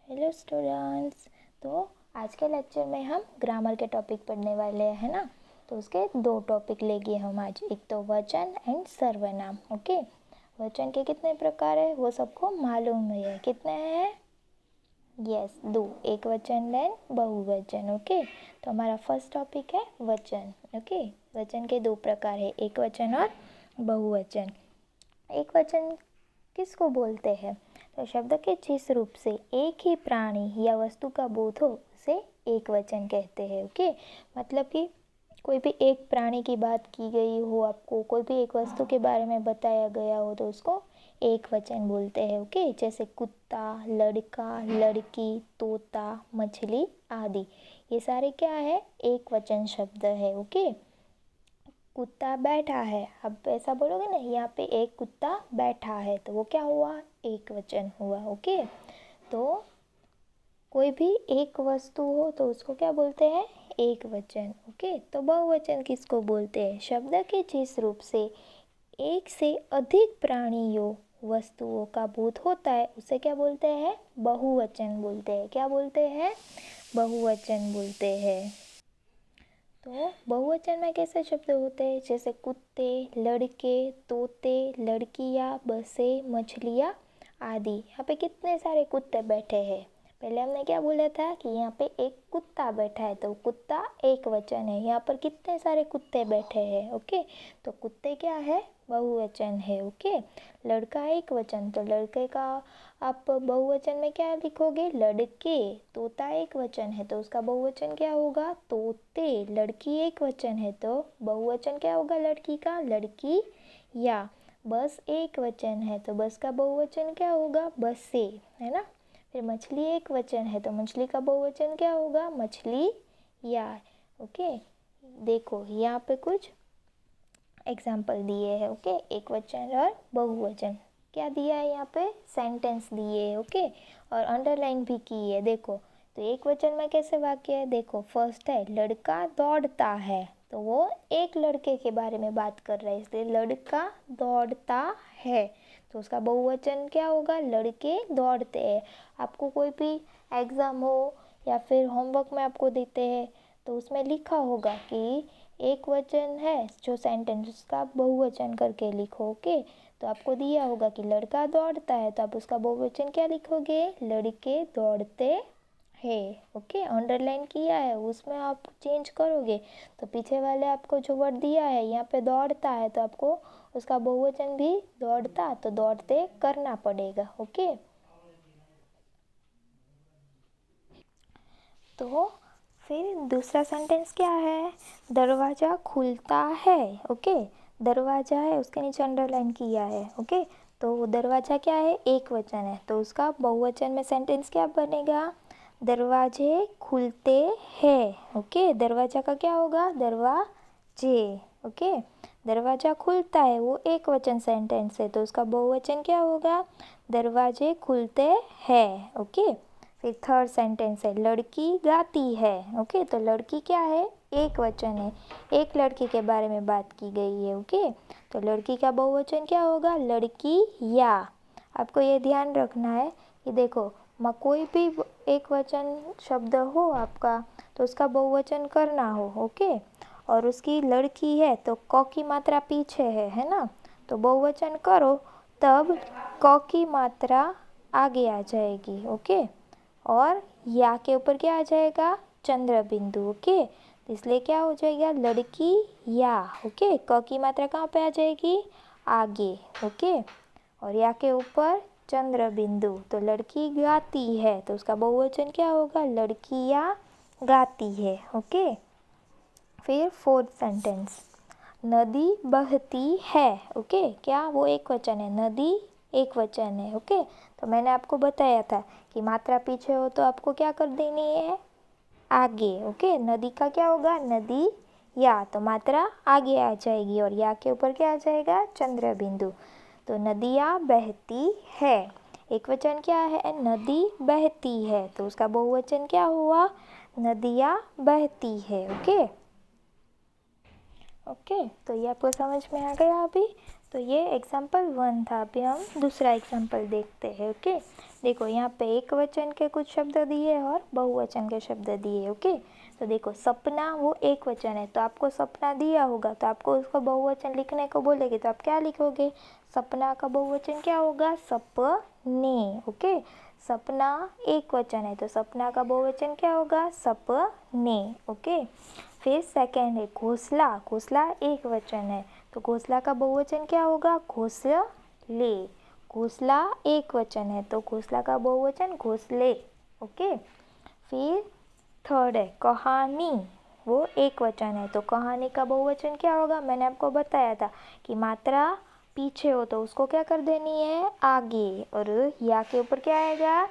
Hello students. तो आज के लेक्चर में हम ग्रामर के टॉपिक पढ़ने वाले हैं ना। तो उसके दो टॉपिक लेंगे हम आज, एक तो वचन एंड सर्वनाम। ओके, वचन के कितने प्रकार है वो सबको मालूम ही है। कितने हैं? यस, दो, एक वचन देन बहुवचन। ओके, तो हमारा फर्स्ट टॉपिक है वचन। ओके, वचन के दो प्रकार है, एक वचन और बहुवचन। एक वचन किसको बोलते हैं? तो शब्द के जिस रूप से एक ही प्राणी या वस्तु का बोध हो उसे एक वचन कहते हैं। ओके, मतलब कि कोई भी एक प्राणी की बात की गई हो, आपको कोई भी एक वस्तु के बारे में बताया गया हो तो उसको एक वचन बोलते हैं। ओके, जैसे कुत्ता, लड़का, लड़की, तोता, मछली आदि, ये सारे क्या है? एक वचन शब्द है। ओके, कुत्ता बैठा है, अब ऐसा बोलोगे ना, यहाँ पे एक कुत्ता बैठा है, तो वो क्या हुआ? एक वचन हुआ। ओके, तो कोई भी एक वस्तु हो तो उसको क्या बोलते हैं? एक वचन। ओके, तो बहुवचन किसको बोलते हैं? शब्द के जिस रूप से एक से अधिक प्राणियों वस्तुओं का बोध होता है उसे क्या बोलते हैं? बहुवचन बोलते हैं। क्या बोलते हैं? बहुवचन बोलते हैं। तो बहुवचन में कैसे शब्द होते हैं? जैसे कुत्ते, लड़के, तोते, लड़कियाँ, बसें, मछलियाँ आदि। यहाँ पे कितने सारे कुत्ते बैठे हैं? पहले हमने क्या बोला था कि यहाँ पे एक कुत्ता बैठा है, तो कुत्ता एक वचन है। यहाँ पर कितने सारे कुत्ते बैठे हैं? ओके, तो कुत्ते क्या है? बहुवचन है। ओके, लड़का एक वचन, तो लड़के का आप बहुवचन में क्या लिखोगे? लड़के। तोता एक वचन है तो उसका बहुवचन क्या होगा? तोते। लड़की एक वचन है तो बहुवचन क्या होगा लड़की का? लड़की या। बस एक वचन है तो बस का बहुवचन क्या होगा? बसे, है ना। फिर मछली एक वचन है तो मछली का बहुवचन क्या होगा? मछली या। ओके, देखो यहाँ पे कुछ एग्जाम्पल दिए हैं। ओके, एक वचन और बहुवचन क्या दिया है यहाँ पे? सेंटेंस दिए है। ओके, और अंडरलाइन भी की है। देखो, तो एक वचन में कैसे वाक्य है? देखो, फर्स्ट है लड़का दौड़ता है, तो वो एक लड़के के बारे में बात कर रहा है, इसलिए लड़का दौड़ता है। तो उसका बहुवचन क्या होगा? लड़के दौड़ते हैं। आपको कोई भी एग्ज़ाम हो या फिर होमवर्क में आपको देते हैं तो उसमें लिखा होगा कि एक वचन है जो सेंटेंस, उसका बहुवचन करके लिखो। ओके, तो आपको दिया होगा कि लड़का दौड़ता है, तो आप उसका बहुवचन क्या लिखोगे? लड़के दौड़ते हैं। ओके, अंडरलाइन किया है, उसमें आप चेंज करोगे तो पीछे वाले आपको जो वर्ड दिया है यहाँ पे दौड़ता है, तो आपको उसका बहुवचन भी दौड़ता, तो दौड़ते करना पड़ेगा। ओके, तो फिर दूसरा सेंटेंस क्या है? दरवाज़ा खुलता है। ओके, दरवाज़ा है, उसके नीचे अंडरलाइन किया है। ओके, तो दरवाज़ा क्या है? एक वचन है, तो उसका बहुवचन में सेंटेंस क्या बनेगा? दरवाजे खुलते हैं। ओके, दरवाज़ा का क्या होगा? दरवाजे। ओके, दरवाज़ा खुलता है, वो एक वचन सेंटेंस है, तो उसका बहुवचन क्या होगा? दरवाजे खुलते हैं। ओके, फिर थर्ड सेंटेंस है लड़की गाती है। ओके, तो लड़की क्या है? एक वचन है, एक लड़की के बारे में बात की गई है। ओके, तो लड़की का बहुवचन क्या होगा? लड़की या। आपको ये ध्यान रखना है कि देखो, कोई भी एक वचन शब्द हो आपका तो उसका बहुवचन करना हो। ओके, और उसकी लड़की है तो क की मात्रा पीछे है ना, तो बहुवचन करो तब क की मात्रा आगे आ जाएगी। ओके, और या के ऊपर क्या आ जाएगा? चंद्र बिंदु। ओके, तो इसलिए क्या हो जाएगा? लड़की या। ओके, क की मात्रा कहाँ पे आ जाएगी? आगे। ओके, और या के ऊपर चंद्र बिंदु, तो लड़की गाती है, तो उसका बहुवचन क्या होगा? लड़कियाँ गाती है। ओके, फिर फोर्थ सेंटेंस, नदी बहती है। ओके, क्या वो एक वचन है? नदी एक वचन है। ओके, तो मैंने आपको बताया था कि मात्रा पीछे हो तो आपको क्या कर देनी है? आगे। ओके, नदी का क्या होगा? नदी या, तो मात्रा आगे आ जाएगी और या के ऊपर क्या आ जाएगा? चंद्र बिंदु। तो नदियाँ बहती है, एक वचन क्या है? नदी बहती है, तो उसका बहुवचन क्या हुआ? नदियाँ बहती है। ओके, ओके, तो ये आपको समझ में आ गया अभी। तो ये एग्जाम्पल 1 था। अभी हम दूसरा एग्जाम्पल देखते हैं। ओके, देखो यहाँ पे एक वचन के कुछ शब्द दिए और बहुवचन के शब्द दिए। ओके, तो देखो सपना वो एक वचन है, तो आपको सपना दिया होगा तो आपको उसका बहुवचन लिखने को बोलेगे तो आप क्या लिखोगे? सपना का बहुवचन क्या होगा? सपने। ओके, सपना एक वचन है तो सपना का बहुवचन क्या होगा? सपने। ओके, फिर सेकंड है घोंसला। घोंसला एक वचन है तो घोंसला का बहुवचन क्या होगा? घोंसले। घोंसला एक वचन है तो घोंसला का बहुवचन घोंसले। ओके, फिर थर्ड है कहानी। वो एक वचन है तो कहानी का बहुवचन क्या होगा? मैंने आपको बताया था कि मात्रा पीछे हो तो उसको क्या कर देनी है? आगे। और या के ऊपर क्या आएगा?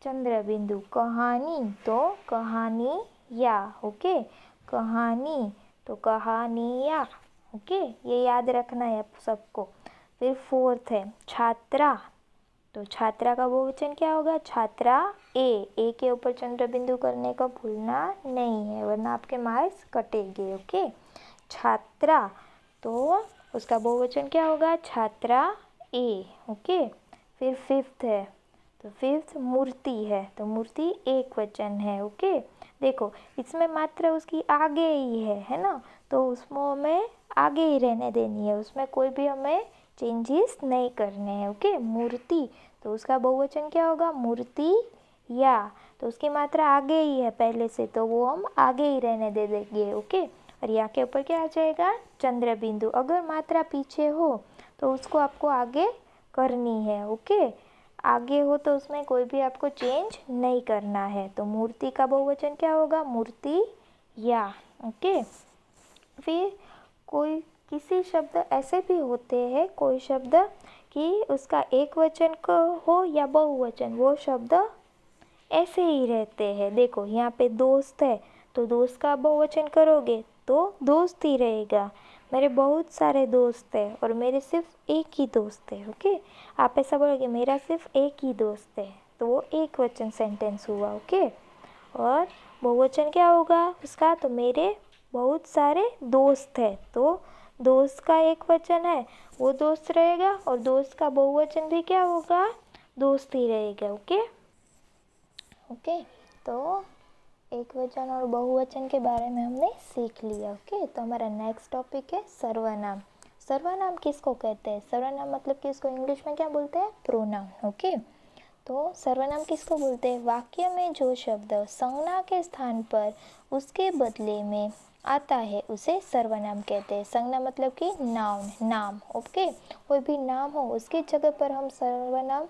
चंद्र बिंदु। कहानी तो कहानी या। ओके, कहानी तो कहानिया। ओके, ये याद रखना है आप सबको। फिर फोर्थ है छात्रा। तो छात्रा का बहुवचन क्या होगा? छात्रा ए के ऊपर चंद्र बिंदु करने का भूलना नहीं है वरना आपके मार्क्स कटेंगे। ओके, छात्रा तो उसका बहुवचन क्या होगा? छात्रा ए। ओके, फिर फिफ्थ है तो फिफ्थ मूर्ति है तो मूर्ति एक वचन है। ओके, देखो इसमें मात्रा उसकी आगे ही है ना, तो उसमें हमें आगे ही रहने देनी है, उसमें कोई भी हमें चेंजेस नहीं करने हैं। ओके, मूर्ति तो उसका बहुवचन क्या होगा? मूर्ति या। तो उसकी मात्रा आगे ही है पहले से तो वो हम आगे ही रहने दे देंगे। ओके, और या के ऊपर क्या आ जाएगा? चंद्र बिंदु। अगर मात्रा पीछे हो तो उसको आपको आगे करनी है। ओके, आगे हो तो उसमें कोई भी आपको चेंज नहीं करना है। तो मूर्ति का बहुवचन क्या होगा? मूर्ति या। ओके, फिर कोई किसी शब्द ऐसे भी होते हैं, कोई शब्द कि उसका एक वचन को हो या बहुवचन, वो शब्द ऐसे ही रहते हैं। देखो यहाँ पे दोस्त है तो दोस्त का बहुवचन करोगे तो दोस्त ही रहेगा। मेरे बहुत सारे दोस्त हैं और मेरे सिर्फ एक ही दोस्त है। ओके, आप ऐसा बोलोगे मेरा सिर्फ एक ही दोस्त है तो वो एक वचन सेंटेंस हुआ। ओके, और बहुवचन क्या होगा उसका? तो मेरे बहुत सारे दोस्त है तो दोस्त का एक वचन है वो दोस्त रहेगा और दोस्त का बहुवचन भी क्या होगा? दोस्त ही रहेगा। ओके, ओके, तो एक वचन और बहुवचन के बारे में हमने सीख लिया। ओके, तो हमारा नेक्स्ट टॉपिक है सर्वनाम। सर्वनाम किसको कहते हैं? सर्वनाम मतलब कि इसको इंग्लिश में क्या बोलते हैं? प्रोनाउन। ओके, तो सर्वनाम किसको बोलते हैं? वाक्य में जो शब्द संज्ञा के स्थान पर उसके बदले में आता है उसे सर्वनाम कहते हैं। संज्ञा मतलब कि नाउन, नाम। ओके, कोई भी नाम हो उसकी जगह पर हम सर्वनाम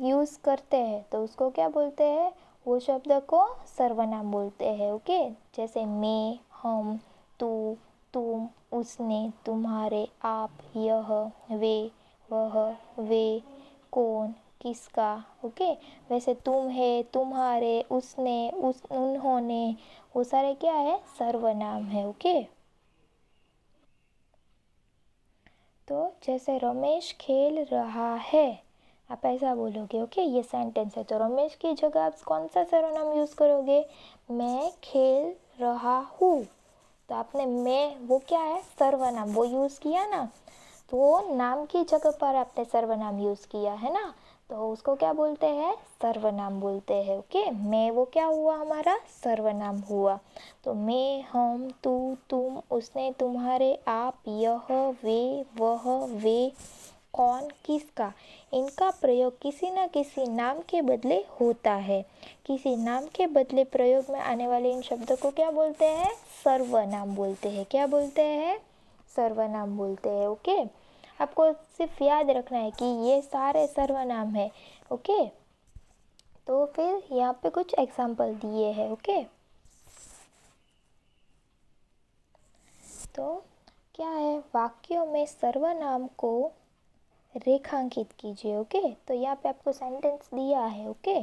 यूज़ करते हैं तो उसको क्या बोलते हैं? वो शब्द को सर्वनाम बोलते हैं। ओके, जैसे मैं, हम, तू, तुम, उसने, तुम्हारे, आप, यह, वे, वह, वे, कौन, किसका। ओके, वैसे तुम है, तुम्हारे, उसने, उन्होंने, वो सारे क्या है? सर्वनाम है। ओके, तो जैसे रमेश खेल रहा है, आप ऐसा बोलोगे। ओके, ये सेंटेंस है तो रमेश की जगह आप कौन सा सर्वनाम यूज़ करोगे? मैं खेल रहा हूँ। तो आपने मैं वो क्या है? सर्वनाम वो यूज़ किया ना, तो वो नाम की जगह पर आपने सर्वनाम यूज़ किया है ना, तो उसको क्या बोलते हैं? सर्वनाम बोलते हैं। ओके, मैं वो क्या हुआ? हमारा सर्वनाम हुआ। तो मैं, हम, तू, तुम, उसने, तुम्हारे, आप, यह, वे, वह, वे, कौन, किसका, इनका प्रयोग किसी न किसी नाम के बदले होता है। किसी नाम के बदले प्रयोग में आने वाले इन शब्दों को क्या बोलते हैं? सर्वनाम बोलते हैं। क्या बोलते हैं? सर्वनाम बोलते हैं। ओके, आपको सिर्फ याद रखना है कि ये सारे सर्वनाम है। ओके, तो फिर यहाँ पे कुछ एग्जाम्पल दिए हैं। ओके, तो क्या है? वाक्यों में सर्वनाम को रेखांकित कीजिए। ओके, तो यहाँ पे आपको सेंटेंस दिया है। ओके,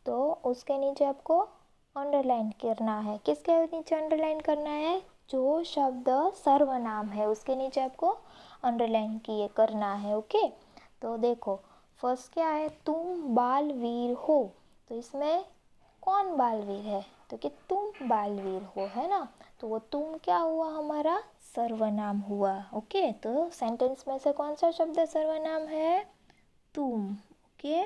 तो उसके नीचे आपको अंडरलाइन करना है। किसके नीचे अंडरलाइन करना है? जो शब्द सर्वनाम है उसके नीचे आपको अंडरलाइन किए करना है। ओके, तो देखो फर्स्ट क्या है? तुम बालवीर हो, तो इसमें कौन बालवीर है? तो कि तुम बालवीर हो, है ना, तो वो तुम क्या हुआ? हमारा सर्वनाम हुआ। ओके, तो सेंटेंस में से कौन सा शब्द सर्वनाम है? तुम। ओके,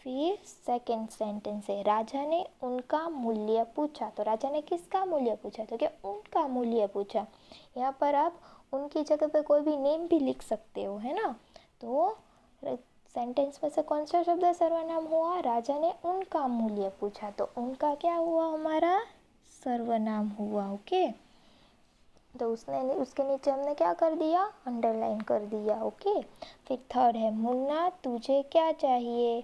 फिर सेकंड सेंटेंस है, राजा ने उनका मूल्य पूछा। तो राजा ने किसका मूल्य पूछा? तो क्या उनका मूल्य पूछा। यहाँ पर आप उनकी जगह पे कोई भी नेम भी लिख सकते हो, है ना। तो सेंटेंस में से कौन सा शब्द सर्वनाम हुआ? राजा ने उनका मूल्य पूछा। तो उनका क्या हुआ? हमारा सर्वनाम हुआ। ओके, तो उसके नीचे हमने क्या कर दिया? अंडरलाइन कर दिया। ओके, फिर थर्ड है, मुन्ना तुझे क्या चाहिए?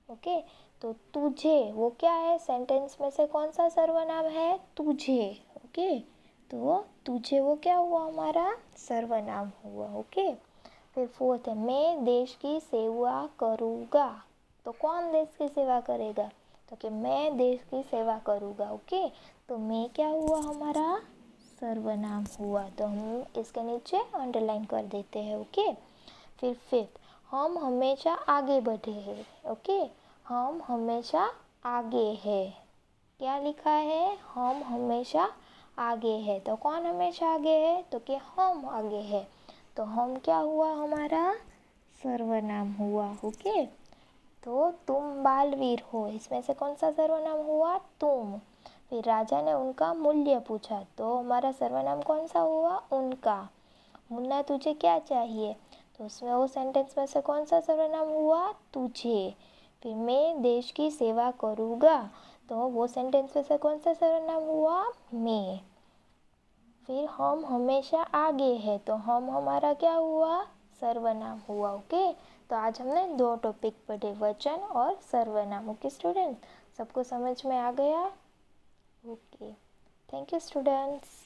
ओके, तो तुझे वो क्या है? सेंटेंस में से कौन सा सर्वनाम है? तुझे। ओके, तो तुझे वो क्या हुआ? हमारा सर्वनाम हुआ। ओके, फिर फोर्थ है, मैं देश की सेवा करूँगा। तो कौन देश की सेवा करेगा? तो कि मैं देश की सेवा करूँगा। ओके, तो मैं क्या हुआ? हमारा सर्वनाम हुआ। तो हम इसके नीचे अंडरलाइन कर देते हैं। ओके, फिर फिफ्थ, हम हमेशा आगे बढ़े हैं। ओके, हम हमेशा आगे है। क्या लिखा है? हम हमेशा आगे है। तो कौन हमेशा आगे है? तो कि हम आगे है। तो हम क्या हुआ? हमारा सर्वनाम हुआ। ओके, तो तुम बालवीर हो, इसमें से कौन सा सर्वनाम हुआ? तुम। फिर राजा ने उनका मूल्य पूछा। तो हमारा सर्वनाम कौन सा हुआ? उनका। मुन्ना तुझे क्या चाहिए? तो उसमें वो सेंटेंस में से कौन सा सर्वनाम हुआ? तुझे। फिर मैं देश की सेवा करूँगा। तो वो सेंटेंस में से कौन सा सर्वनाम हुआ? मैं। फिर हम हमेशा आगे है। तो हम हमारा क्या हुआ? सर्वनाम हुआ। ओके, तो आज हमने 2 टॉपिक पढ़े, वचन और सर्वनाम। ओके स्टूडेंट्स, सबको समझ में आ गया? Okay, thank you students.